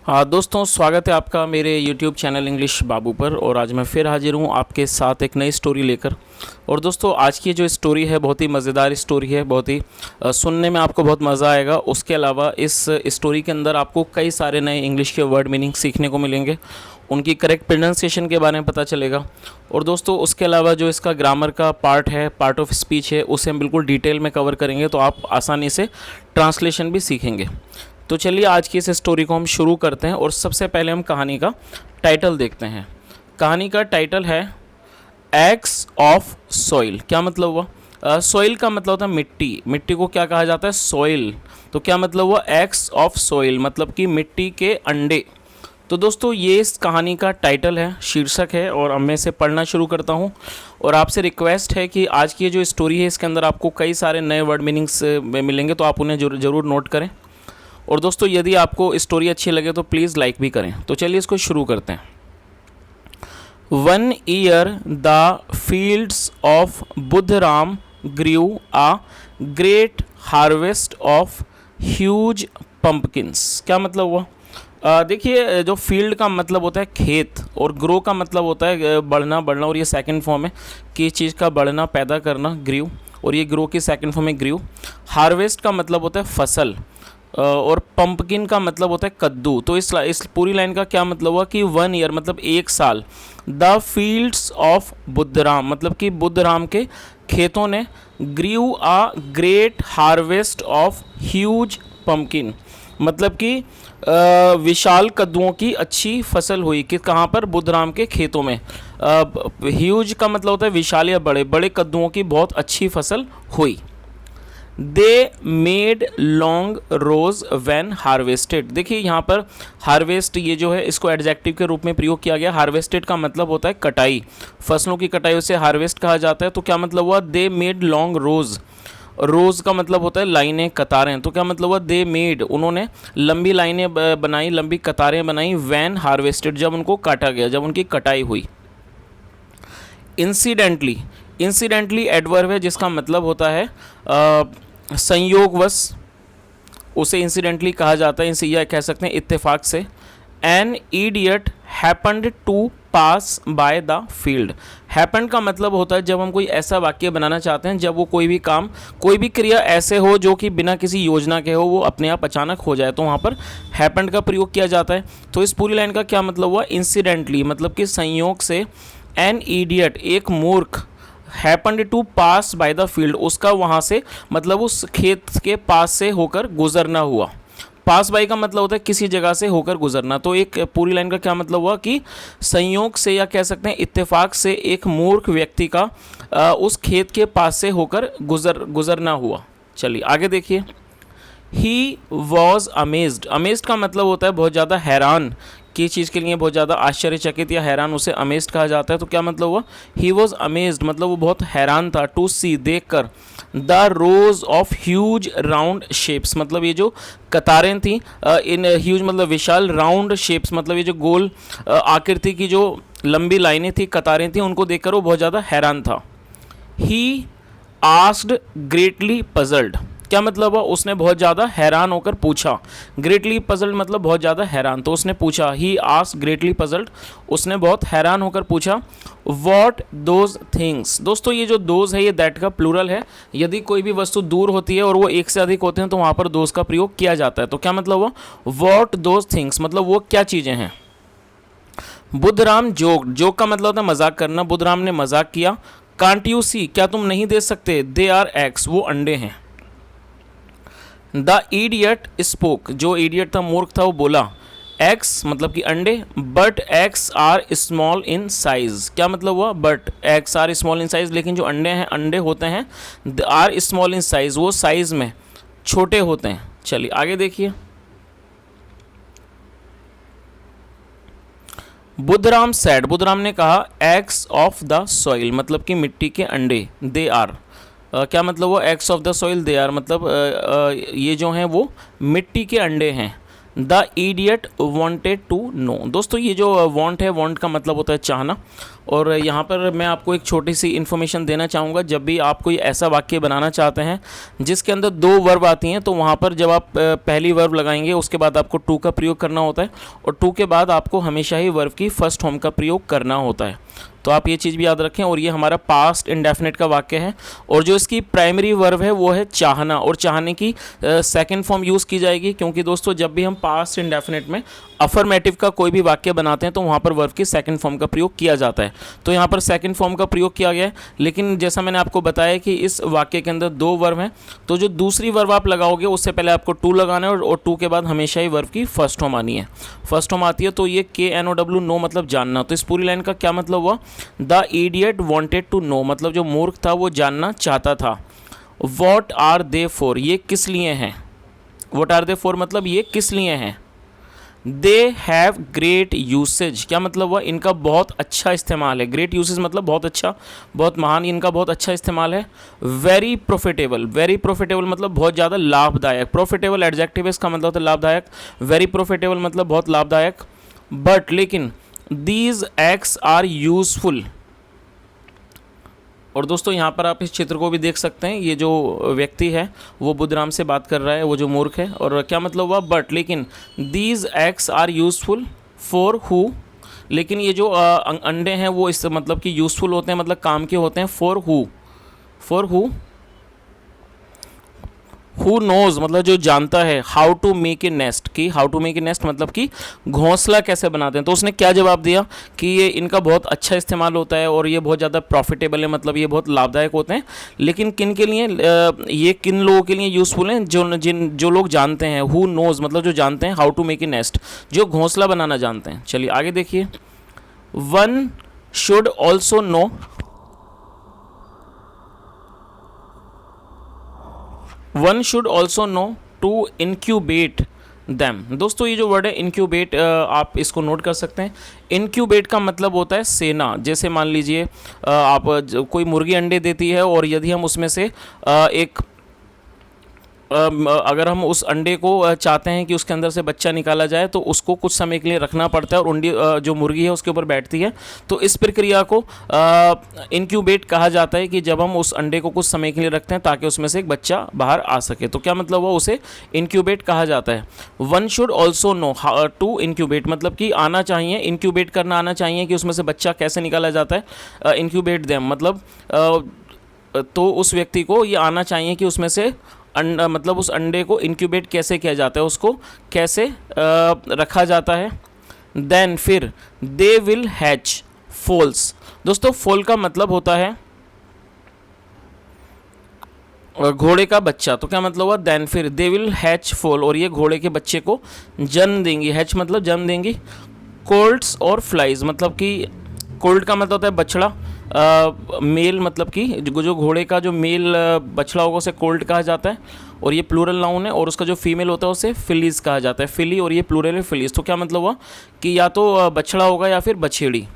हाँ दोस्तों, स्वागत है आपका मेरे YouTube चैनल इंग्लिश बाबू पर। और आज मैं फिर हाजिर हूँ आपके साथ एक नई स्टोरी लेकर। और दोस्तों, आज की जो स्टोरी है बहुत ही मज़ेदार स्टोरी है, बहुत ही सुनने में आपको बहुत मज़ा आएगा। उसके अलावा इस स्टोरी के अंदर आपको कई सारे नए इंग्लिश के वर्ड मीनिंग सीखने को मिलेंगे, उनकी करेक्ट प्रोनाउंसिएशन के बारे में पता चलेगा। और दोस्तों, उसके अलावा जो इसका ग्रामर का पार्ट है, पार्ट ऑफ स्पीच है, उसे हम बिल्कुल डिटेल में कवर करेंगे, तो आप आसानी से ट्रांसलेशन भी सीखेंगे। तो चलिए आज की इस स्टोरी को हम शुरू करते हैं। और सबसे पहले हम कहानी का टाइटल देखते हैं। कहानी का टाइटल है एक्स ऑफ सॉइल। क्या मतलब हुआ? सॉइल का मतलब होता है मिट्टी। मिट्टी को क्या कहा जाता है? सॉइल। तो क्या मतलब हुआ? एक्स ऑफ सॉइल मतलब कि मिट्टी के अंडे। तो दोस्तों, ये इस कहानी का टाइटल है, शीर्षक है। और अब मैं इसे पढ़ना शुरू करता हूँ। और आपसे रिक्वेस्ट है कि आज की जो स्टोरी है इसके अंदर आपको कई सारे नए वर्ड मीनिंग्स मिलेंगे, तो आप उन्हें ज़रूर नोट करें। और दोस्तों, यदि आपको स्टोरी अच्छी लगे तो प्लीज़ लाइक भी करें। तो चलिए इसको शुरू करते हैं। 1 year the fields of Budhram grew a great harvest of huge pumpkins. क्या मतलब हुआ? देखिए, जो फील्ड का मतलब होता है खेत, और ग्रो का मतलब होता है बढ़ना। और ये सेकंड फॉर्म है कि चीज़ का बढ़ना, पैदा करना, ग्रीव। और ये ग्रो की सेकंड फॉर्म है ग्रीव। हार्वेस्ट का मतलब होता है फसल। और पंपकिन का मतलब होता है कद्दू। तो इस पूरी लाइन का क्या मतलब हुआ कि 1 year मतलब 1 साल। द फील्ड्स ऑफ बुद्धराम मतलब कि बुद्धराम के खेतों ने grew a great harvest of huge pumpkin मतलब कि विशाल कद्दुओं की अच्छी फसल हुई। कि कहाँ पर? बुद्धराम के खेतों में। ह्यूज का मतलब होता है विशाल या बड़े। बड़े कद्दुओं की बहुत अच्छी फसल हुई। They made long rows when harvested. देखिए यहाँ पर हार्वेस्ट, ये जो है इसको एडजेक्टिव के रूप में प्रयोग किया गया। हार्वेस्टेड का मतलब होता है कटाई, फसलों की कटाई, उसे हार्वेस्ट कहा जाता है। तो क्या मतलब हुआ? दे मेड लॉन्ग रोज। रोज का मतलब होता है लाइनें, कतारें। तो क्या मतलब हुआ? दे मेड, उन्होंने लंबी लाइनें बनाई, लंबी कतारें बनाई। वैन हार्वेस्टेड, जब उनको काटा गया, जब उनकी कटाई हुई। इंसिडेंटली, इंसिडेंटली एडवर्ब है जिसका मतलब होता है संयोगवश, उसे इंसिडेंटली कहा जाता है। इनसे यह कह सकते हैं इत्तेफाक से। An idiot happened to pass by the field. Happened का मतलब होता है जब हम कोई ऐसा वाक्य बनाना चाहते हैं जब वो कोई भी काम, कोई भी क्रिया ऐसे हो जो कि बिना किसी योजना के हो, वो अपने आप अचानक हो जाए, तो वहाँ पर हैपन्ड का प्रयोग किया जाता है। तो इस पूरी लाइन का क्या मतलब हुआ? इंसिडेंटली मतलब कि संयोग से। एन इडियट एक मूर्ख, happened to pass by the field, उसका वहाँ से मतलब उस खेत के पास से होकर गुजरना हुआ। पास बाय का मतलब होता है किसी जगह से होकर गुजरना। तो एक पूरी लाइन का क्या मतलब हुआ कि संयोग से या कह सकते हैं इत्तेफाक से एक मूर्ख व्यक्ति का उस खेत के पास से होकर गुजरना हुआ। चलिए आगे देखिए। He was amazed. अमेज्ड का मतलब होता है बहुत ज़्यादा हैरान, की चीज़ के लिए बहुत ज़्यादा आश्चर्यचकित या हैरान, उसे अमेज्ड कहा जाता है। तो क्या मतलब हुआ? ही वॉज अमेज्ड मतलब वो बहुत हैरान था। टू सी देखकर। The rose of huge round shapes मतलब ये जो कतारें थी, इन ह्यूज मतलब विशाल, राउंड शेप्स मतलब ये जो गोल आकृति की जो लंबी लाइनें थी, कतारें थी, उनको देखकर वो बहुत ज़्यादा हैरान था। He asked greatly puzzled. क्या मतलब हुआ? उसने बहुत ज़्यादा हैरान होकर पूछा। ग्रेटली पजल्ड मतलब बहुत ज़्यादा हैरान, तो उसने पूछा। ही आस्क्ड ग्रेटली पजल्ड, उसने बहुत हैरान होकर पूछा। What those things. दोस्तों, ये जो दोज है ये दैट का प्लूरल है। यदि कोई भी वस्तु दूर होती है और वो एक से अधिक होते हैं तो वहाँ पर दोज का प्रयोग किया जाता है। तो क्या मतलब हुआ? वॉट दोज थिंग्स मतलब वो क्या चीज़ें हैं। बुद्धराम जोक, जोक का मतलब होता है मजाक करना। बुद्धराम ने मजाक किया। कांट यू सी, क्या तुम नहीं देख सकते? दे आर एग्स, वो अंडे हैं। द इडियट स्पोक, जो इडियट था, मूर्ख था, वो बोला। एग्स मतलब कि अंडे। But eggs are small in size. क्या मतलब हुआ? But eggs are small in size, लेकिन जो अंडे हैं, अंडे होते हैं आर स्मॉल इन साइज, वो साइज में छोटे होते हैं। चलिए आगे देखिए। बुद्धराम सैड, बुद्धराम ने कहा। एग्स ऑफ द सॉइल मतलब कि मिट्टी के अंडे। दे आर, क्या मतलब वो? Eggs of the soil they are मतलब ये जो हैं वो मिट्टी के अंडे हैं। The idiot wanted to know. दोस्तों ये जो वांट है, वांट का मतलब होता है चाहना। और यहाँ पर मैं आपको एक छोटी सी इन्फॉर्मेशन देना चाहूँगा, जब भी आप कोई ऐसा वाक्य बनाना चाहते हैं जिसके अंदर दो वर्ब आती हैं, तो वहाँ पर जब आप पहली वर्ब लगाएंगे उसके बाद आपको टू का प्रयोग करना होता है, और टू के बाद आपको हमेशा ही वर्ब की फर्स्ट फॉर्म का प्रयोग करना होता है। तो आप ये चीज़ भी याद रखें। और ये हमारा पास्ट इंडेफिनिट का वाक्य है, और जो इसकी प्राइमरी वर्ब है वो है चाहना, और चाहने की सेकंड फॉर्म यूज़ की जाएगी, क्योंकि दोस्तों जब भी हम पास्ट इंडेफिनिट में अफर्मेटिव का कोई भी वाक्य बनाते हैं तो वहाँ पर वर्ब की सेकंड फॉर्म का प्रयोग किया जाता है। तो यहाँ पर सेकंड फॉर्म का प्रयोग किया गया है, लेकिन जैसा मैंने आपको बताया कि इस वाक्य के अंदर दो वर्ब हैं, तो जो दूसरी वर्ब आप लगाओगे उससे पहले आपको टू लगाना है, और टू के बाद हमेशा ही वर्ब की फर्स्ट फॉर्म आनी है। फर्स्ट फॉर्म आती है तो ये KNOW नो मतलब जानना। तो इस पूरी लाइन का क्या मतलब हुआ? The idiot wanted to know, मतलब जो मूर्ख था वो जानना चाहता था। वॉट आर दे फॉर, ये किस लिए हैं? वॉट आर दे फॉर मतलब ये किस लिए हैं? दे हैव ग्रेट यूसेज, क्या मतलब हुआ? इनका बहुत अच्छा इस्तेमाल है। ग्रेट यूसेज मतलब बहुत अच्छा, बहुत महान, इनका बहुत अच्छा इस्तेमाल है। वेरी प्रॉफिटेबल, वेरी प्रॉफिटेबल मतलब बहुत ज़्यादा लाभदायक। प्रॉफिटेबल एडजेक्टिव है, इसका मतलब होता है लाभदायक। वेरी प्रॉफिटेबल मतलब बहुत लाभदायक। बट लेकिन दीज एक्ट्स आर यूजफुल। और दोस्तों यहाँ पर आप इस चित्र को भी देख सकते हैं, ये जो व्यक्ति है वो बुद्धराम से बात कर रहा है, वो जो मूर्ख है। और क्या मतलब हुआ? बट लेकिन these eggs are useful for who, लेकिन ये जो अंडे हैं वो इस मतलब कि यूजफुल होते हैं, मतलब काम के होते हैं। For who, for who knows मतलब जो जानता है। How to make a nest, की how to make a nest मतलब कि घोंसला कैसे बनाते हैं। तो उसने क्या जवाब दिया कि ये इनका बहुत अच्छा इस्तेमाल होता है और ये बहुत ज़्यादा प्रॉफिटेबल है, मतलब ये बहुत लाभदायक होते हैं। लेकिन किन के लिए? ये किन लोगों के लिए यूज़फुल हैं? जो लोग जानते हैं। हु नोज मतलब जो जानते हैं। How to make a nest जो घोंसला बनाना जानते हैं। चलिए आगे देखिए। One should also know, one should also know to incubate them. दोस्तों ये जो वर्ड है इनक्यूबेट, आप इसको नोट कर सकते हैं। इनक्यूबेट का मतलब होता है सेना। जैसे मान लीजिए आप कोई मुर्गी अंडे देती है, और यदि हम उसमें से एक अगर हम उस अंडे को चाहते हैं कि उसके अंदर से बच्चा निकाला जाए, तो उसको कुछ समय के लिए रखना पड़ता है, और अंडी जो मुर्गी है उसके ऊपर बैठती है। तो इस प्रक्रिया को इनक्यूबेट कहा जाता है, कि जब हम उस अंडे को कुछ समय के लिए रखते हैं ताकि उसमें से एक बच्चा बाहर आ सके। तो क्या मतलब हुआ? उसे इनक्यूबेट कहा जाता है। One should also know to incubate मतलब कि आना चाहिए, इनक्यूबेट करना आना चाहिए कि उसमें से बच्चा कैसे निकाला जाता है। इनक्यूबेट देम मतलब तो उस व्यक्ति को ये आना चाहिए कि उसमें से मतलब उस अंडे को इंक्यूबेट कैसे किया जाता है, उसको कैसे रखा जाता है। देन फिर दे विल हैच फोल्स। दोस्तों फोल का मतलब होता है घोड़े का बच्चा। तो क्या मतलब हुआ? देन फिर दे विल हैच फोल, और ये घोड़े के बच्चे को जन्म देंगी। हैच मतलब जन्म देंगी। कोल्ट्स और फ्लाइज मतलब कि कोल्ट का मतलब होता है बछड़ा, मेल मतलब कि जो घोड़े का जो मेल बछड़ा होगा उसे कोल्ट कहा जाता है, और ये प्लूरल नाउन है। और उसका जो फीमेल होता है उसे फिलीज कहा जाता है। फिली, और ये प्लूरल है फिलीज। तो क्या मतलब हुआ कि या तो बछड़ा होगा या फिर बछेड़ी।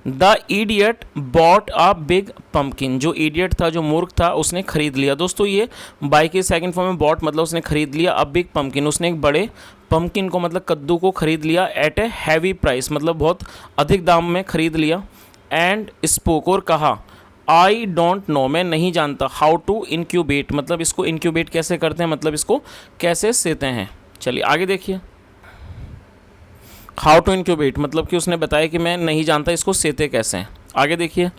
The idiot bought a big pumpkin, जो इडियट था, जो मूर्ख था, उसने खरीद लिया। दोस्तों ये बाई के सेकंड फॉर्म में बॉट मतलब उसने खरीद लिया। अ बिग पम्पकिन, उसने एक बड़े पम्पकिन को मतलब कद्दू को खरीद लिया। एट ए हैवी प्राइस मतलब बहुत अधिक दाम में खरीद लिया। एंड स्पोक और कहा, आई डोंट नो मैं नहीं जानता। हाउ टू इनक्यूबेट मतलब इसको इनक्यूबेट कैसे करते हैं, मतलब इसको कैसे सेते हैं। चलिए आगे देखिए। हाउ टू इनक्यूबेट मतलब कि उसने बताया कि मैं नहीं जानता इसको सेते कैसे हैं। आगे देखिए।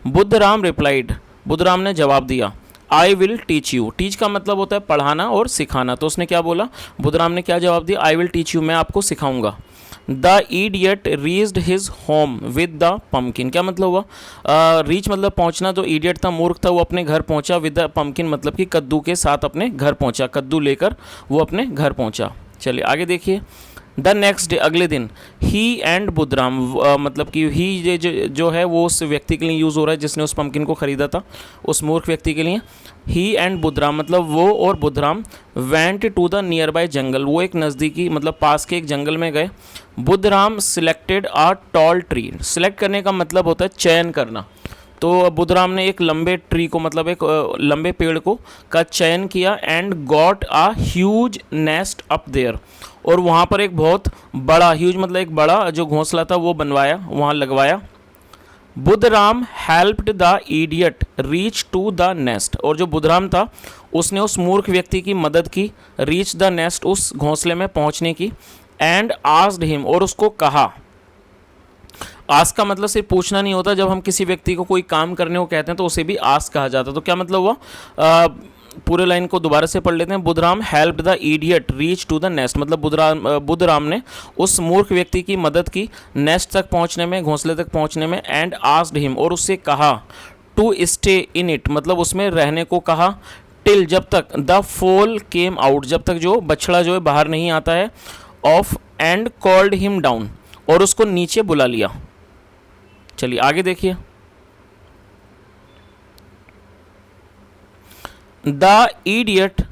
बुद्धराम रिप्लाइड, बुद्धराम ने जवाब दिया, I will teach you. Teach का मतलब होता है पढ़ाना और सिखाना। तो उसने क्या बोला? बुद्धराम ने क्या जवाब दिया? आई विल टीच यू, मैं आपको सिखाऊंगा। The idiot reached his home with the pumpkin, क्या मतलब हुआ? रीच मतलब पहुंचना। जो इडियट था, मूर्ख था, वो अपने घर पहुंचा। विद द पम्पकिन मतलब कि कद्दू के साथ अपने घर पहुंचा। कद्दू लेकर वो अपने घर पहुंचा। चलिए आगे देखिए। द नेक्स्ट डे अगले दिन, ही एंड बुद्धराम मतलब कि ही जो है वो उस व्यक्ति के लिए यूज़ हो रहा है जिसने उस पम्पकिन को ख़रीदा था, उस मूर्ख व्यक्ति के लिए। ही एंड बुद्धराम मतलब वो और Budhram went to the nearby jungle, वो एक नज़दीकी मतलब पास के एक जंगल में गए। Budhram selected a tall tree, select करने का मतलब होता है चयन करना। तो बुद्धराम ने एक लंबे ट्री को मतलब एक लंबे पेड़ को का चयन किया। And got a huge nest up there, और वहाँ पर एक बहुत बड़ा, ह्यूज मतलब एक बड़ा जो घोंसला था वो बनवाया, वहाँ लगवाया। Budhram helped the idiot reach to the nest, और जो बुधराम था उसने उस मूर्ख व्यक्ति की मदद की, रीच द नेस्ट, उस घोंसले में पहुंचने की। एंड आस्क्ड हिम, और उसको कहा। आस्क का मतलब सिर्फ पूछना नहीं होता, जब हम किसी व्यक्ति को कोई काम करने को कहते हैं तो उसे भी आस्क कहा जाता है। तो क्या मतलब हुआ, पूरे लाइन को दोबारा से पढ़ लेते हैं। Budhram helped the idiot reach to the nest, मतलब बुधराम ने उस मूर्ख व्यक्ति की मदद की नेस्ट तक पहुंचने में, घोंसले तक पहुंचने में। एंड आस्क्ड हिम, और उससे कहा। टू स्टे इन इट, मतलब उसमें रहने को कहा। टिल, जब तक। द फोल केम आउट, जब तक जो बछड़ा जो है बाहर नहीं आता है। Of, and called him down, और उसको नीचे बुला लिया। चलिए आगे देखिए। The idiot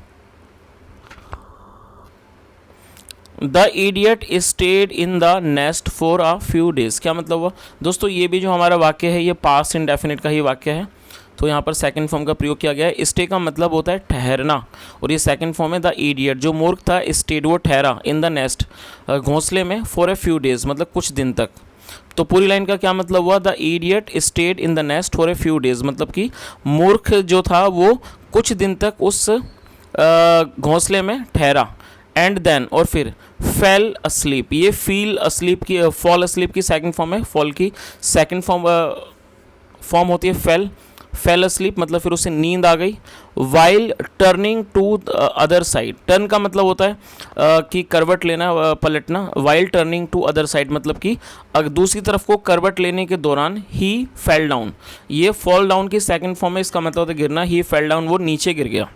stayed in the nest for a few days, क्या मतलब हुआ दोस्तों, ये भी जो हमारा वाक्य है ये पास्ट इंडेफिनिट का ही वाक्य है, तो यहाँ पर सेकंड फॉर्म का प्रयोग किया गया है। स्टे का मतलब होता है ठहरना, और ये सेकंड फॉर्म है द इडियट, जो मूर्ख था, स्टेड वो ठहरा, इन द नेस्ट घोंसले में, फॉर ए फ्यू डेज मतलब कुछ दिन तक। तो पूरी लाइन का क्या मतलब हुआ, the idiot stayed in the nest for a few days, मतलब कि मूर्ख जो था वो कुछ दिन तक उस घोंसले में ठहरा। एंड देन, और फिर फेल अस्लीप, ये फील अस्लीप की, फॉल अस्लीप की सेकंड फॉर्म है, फॉल की सेकंड फॉर्म होती है फेल अस्लीप, मतलब फिर उसे नींद आ गई। While turning to other side, turn का मतलब होता है कि करवट लेना, पलटना। While turning to other side मतलब कि दूसरी तरफ को करवट लेने के दौरान ही फेल डाउन, ये फॉल डाउन की सेकंड फॉर्म है, इसका मतलब होता है गिरना। ही फेल डाउन, वो नीचे गिर गया।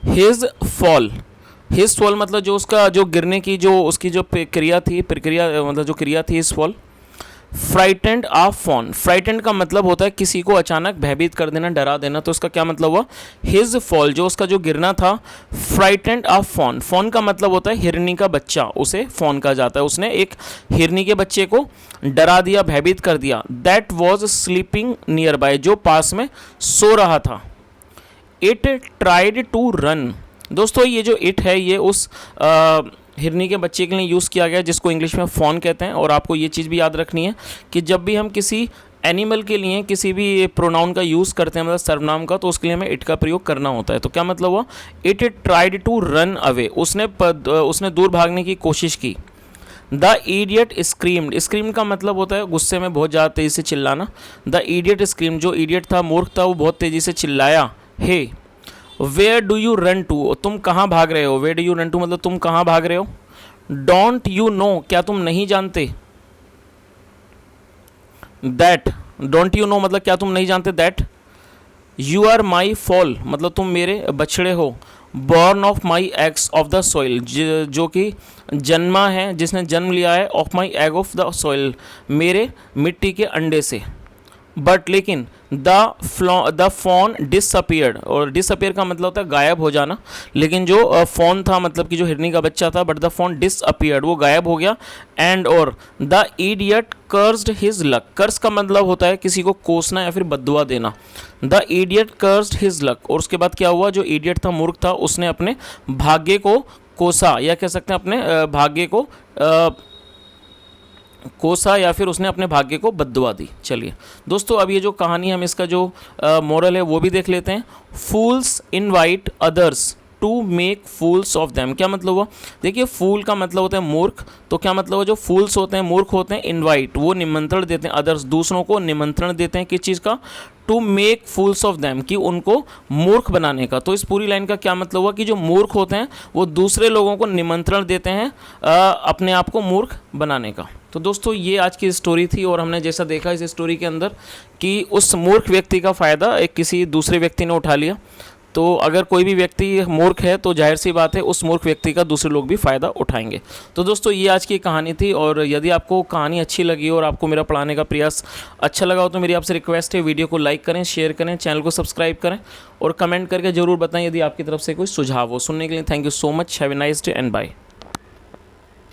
हिज फॉल मतलब जो उसका जो गिरने की जो उसकी जो प्रक्रिया मतलब जो क्रिया थी, हिज फॉल। फ्राइटेंड आ फॉन, फ्राइटेंड का मतलब होता है किसी को अचानक भयभीत कर देना, डरा देना, तो इसका क्या मतलब हुआ, हिज फॉल, जो उसका जो गिरना था। फ्राइटेंड आ फॉन, फॉन का मतलब होता है हिरनी का बच्चा, उसे फॉन कहा जाता है। उसने एक हिरनी के बच्चे को डरा दिया, भयभीत कर दिया। That was sleeping near by, जो पास में सो रहा था। इट ट्राइड टू रन, दोस्तों ये जो इट है ये उस हिरनी के बच्चे के लिए यूज़ किया गया जिसको इंग्लिश में फॉन कहते हैं। और आपको ये चीज़ भी याद रखनी है कि जब भी हम किसी एनिमल के लिए किसी भी प्रोनाउन का यूज़ करते हैं, मतलब सर्वनाम का, तो उसके लिए हमें इट का प्रयोग करना होता है। तो क्या मतलब हुआ, it tried to run away, उसने दूर भागने की कोशिश की। द इडियट स्क्रीम्ड, स्क्रीम्ड का मतलब होता है गुस्से में बहुत ज़्यादा तेज़ी से चिल्लाना। द इडियट स्क्रीम्ड, जो इडियट था, मूर्ख था, वो बहुत तेज़ी से चिल्लाया। Hey where do you run to, तुम कहाँ भाग रहे हो। Where do you run to मतलब तुम कहाँ भाग रहे हो। डोंट यू नो, क्या तुम नहीं जानते। दैट, डोंट यू नो मतलब क्या तुम नहीं जानते। That you are my foal, मतलब तुम मेरे बछड़े हो। Born of my eggs of the soil, जो कि जन्मा है, जिसने जन्म लिया है, of my egg of the soil, मेरे मिट्टी के अंडे से। बट लेकिन द फॉन डिसअपियर्ड, और डिसअपियर का मतलब होता है गायब हो जाना, लेकिन जो फॉन था मतलब कि जो हिरनी का बच्चा था, बट द फॉन डिसअपियर्ड, वो गायब हो गया। एंड और the idiot cursed his luck, curse का मतलब होता है किसी को कोसना या फिर बद्दुआ देना। The idiot cursed his luck, और उसके बाद क्या हुआ, जो इडियट था, मूर्ख था, उसने अपने भाग्य को कोसा, या कह सकते हैं अपने भाग्य को कोसा, या फिर उसने अपने भाग्य को बद्दुआ दी। चलिए दोस्तों, अब ये जो कहानी हम इसका जो मोरल है वो भी देख लेते हैं। Fools invite others to make fools of them, क्या मतलब हुआ, देखिए फूल का मतलब होता है मूर्ख, तो क्या मतलब हुआ, जो फूल्स होते हैं, मूर्ख होते हैं, इनवाइट, वो निमंत्रण देते हैं, अदर्स, दूसरों को निमंत्रण देते हैं, किस चीज़ का, to make fools of them, कि उनको मूर्ख बनाने का। तो इस पूरी लाइन का क्या मतलब हुआ कि जो मूर्ख होते हैं वो दूसरे लोगों को निमंत्रण देते हैं अपने आप को मूर्ख बनाने का। तो दोस्तों ये आज की स्टोरी थी, और हमने जैसा देखा इस स्टोरी के अंदर कि उस मूर्ख व्यक्ति का फ़ायदा एक किसी दूसरे व्यक्ति ने उठा लिया। तो अगर कोई भी व्यक्ति मूर्ख है तो जाहिर सी बात है उस मूर्ख व्यक्ति का दूसरे लोग भी फ़ायदा उठाएंगे। तो दोस्तों ये आज की कहानी थी, और यदि आपको कहानी अच्छी लगी और आपको मेरा पढ़ाने का प्रयास अच्छा लगा हो तो मेरी आपसे रिक्वेस्ट है, वीडियो को लाइक करें, शेयर करें, चैनल को सब्सक्राइब करें, और कमेंट करके ज़रूर बताएं यदि आपकी तरफ से कोई सुझाव हो। सुनने के लिए thank you so much. Have a nice day and bye.